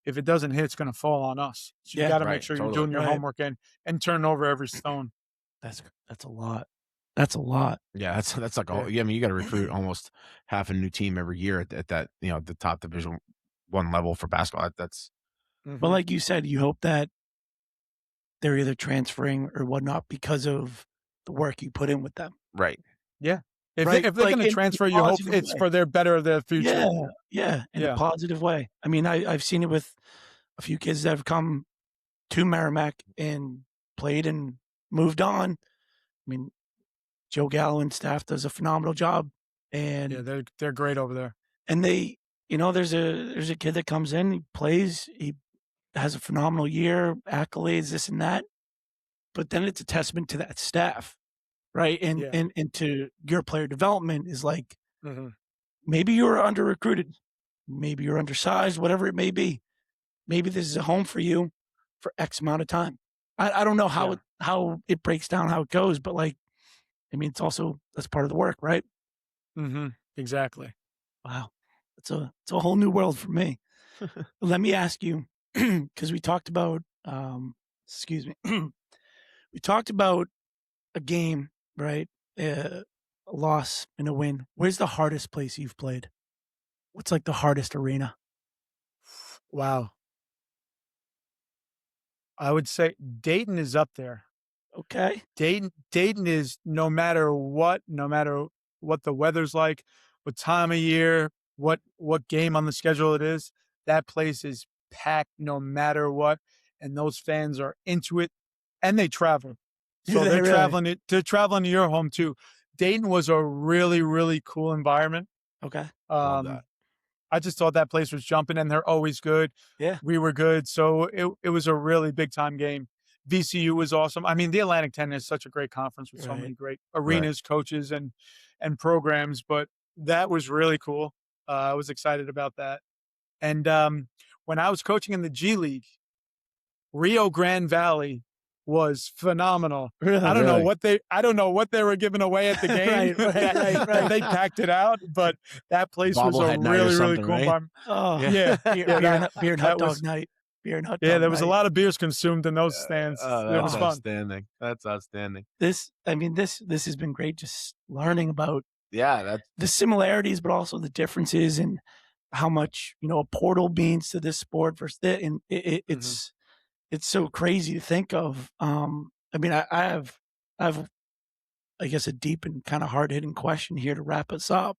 C: if it doesn't hit, it's going to fall on us. So you
A: Yeah.
C: got to make
B: Right.
C: sure you're
B: Totally.
C: doing your
A: Right.
C: homework and turning over every stone.
A: That's a lot. That's a lot.
B: Yeah, that's like all.
C: Yeah.
B: Yeah, I mean, you got to recruit almost half a new team every year at that the top Division One level for basketball. That's
A: But
C: Mhm.
A: like you said, you hope that they're either transferring or whatnot because of the work you put in with them.
B: right.
C: Yeah. If
A: Right.
C: they're going to
A: In a
C: transfer, you hope
A: positive
C: it's
A: way.
C: for their better of their future.
A: Yeah. Yeah. In a
C: Yeah.
A: positive way. I mean, I've seen it with a few kids that have come to Merrimack and played and moved on. I mean, Joe Gallo and staff does a phenomenal job. And
C: Yeah, they're great over there.
A: and they, there's a kid that comes in, he plays, he has a phenomenal year, accolades, this and that. But then it's a testament to that staff, right? And
C: Yeah.
A: and to your player development is like
C: Mhm.
A: maybe you're under recruited, maybe you're undersized, whatever it may be. Maybe this is a home for you for X amount of time. I don't know
C: Yeah.
A: how it breaks down, how it goes, but like, I mean, that's part of the work, right?
C: Exactly.
A: Wow. It's a whole new world for me. Let me ask you, because we talked about excuse me. We talked about a game, right? a loss and a win. Where's the hardest place you've played? What's like the hardest arena?
C: Wow. I would say Dayton is up there.
A: Okay.
C: Dayton is no matter what the weather's like, what time of year, what game on the schedule it is, that place is packed no matter what, and those fans are into it, and they travel.
A: Do
C: So
A: they really?
C: they're traveling to your home too. Dayton was a really, really cool environment.
A: Okay.
B: Love that.
C: I just thought that place was jumping, and they're always good.
A: Yeah.
C: We were good, so it was a really big time game. VCU was awesome. I mean, the Atlantic 10 is such a great conference with so
A: Right.
C: many great arenas, coaches, and programs. But that was really cool. I was excited about that. And when I was coaching in the G League, Rio Grande Valley was phenomenal.
A: Really?
C: I don't know
B: Really?
C: what they were giving away at the game.
A: Right.
C: They packed it out, but that place was a
B: Bobblehead night or
C: really, really
B: something,
C: cool
B: right?
C: environment.
A: Oh,
B: Yeah.
A: beer and hot
C: that
A: dog
C: was
A: night. Beer and hot
C: yeah,
A: dog
C: there was a
A: night.
C: lot of beers consumed in those stands.
B: Oh,
C: It
B: that's
C: was fun.
B: outstanding. That's outstanding.
A: This has been great. Just learning about
B: Yeah, that's
A: the similarities, but also the differences, and how much a portal means to this sport versus that. And it's so crazy to think of. I mean, I have I guess a deep and kind of hard hitting question here to wrap us up.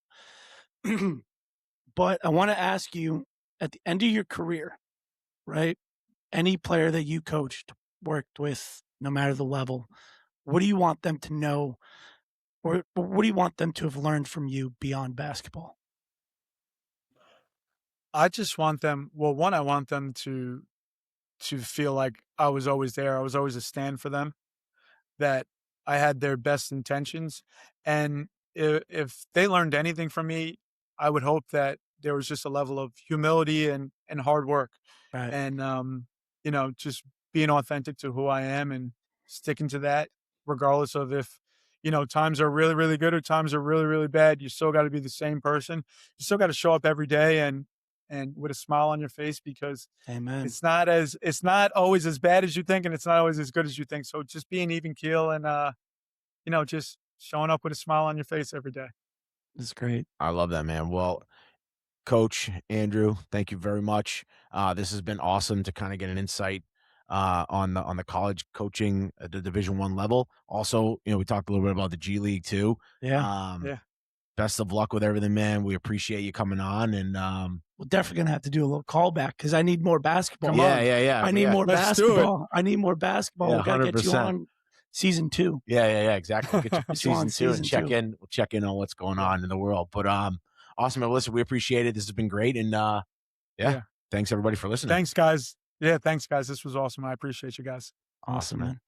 A: But I want to ask you, at the end of your career, right? Any player that you coached, worked with, no matter the level, what do you want them to know, or what do you want them to have learned from you beyond basketball?
C: I just want them. Well, one, I want them to feel like I was always there. I was always a stand for them. That I had their best intentions, and if they learned anything from me, I would hope that there was just a level of humility and hard work,
A: Right.
C: and just being authentic to who I am and sticking to that, regardless of if times are really, really good or times are really, really bad. You still got to be the same person. You still got to show up every day and with a smile on your face, because
A: Amen.
C: it's not always as bad as you think, and it's not always as good as you think. So just being even keel and just showing up with a smile on your face every day.
A: That's great.
B: I love that, man. Well, Coach Andrew, thank you very much. This has been awesome to kind of get an insight on the college coaching at the Division I level. Also, we talked a little bit about the G League too.
A: Yeah.
C: Yeah.
B: Best of luck with everything, man. We appreciate you coming on, and
A: We're definitely gonna have to do a little callback because I need more basketball.
C: Come on.
B: yeah.
A: I need more
C: Let's do it.
A: basketball. I need more basketball.
B: Yeah,
A: We gotta get you
B: 100%.
A: on season 2.
B: Yeah, exactly. Get you
A: Get you on
B: season 2 and
A: season 2.
B: we'll check in on what's going on in the world. But awesome, Melissa. We appreciate it. This has been great, and
C: Yeah.
B: thanks everybody for listening.
C: Thanks, guys. Yeah, thanks, guys. This was awesome. I appreciate you guys.
A: Awesome, man.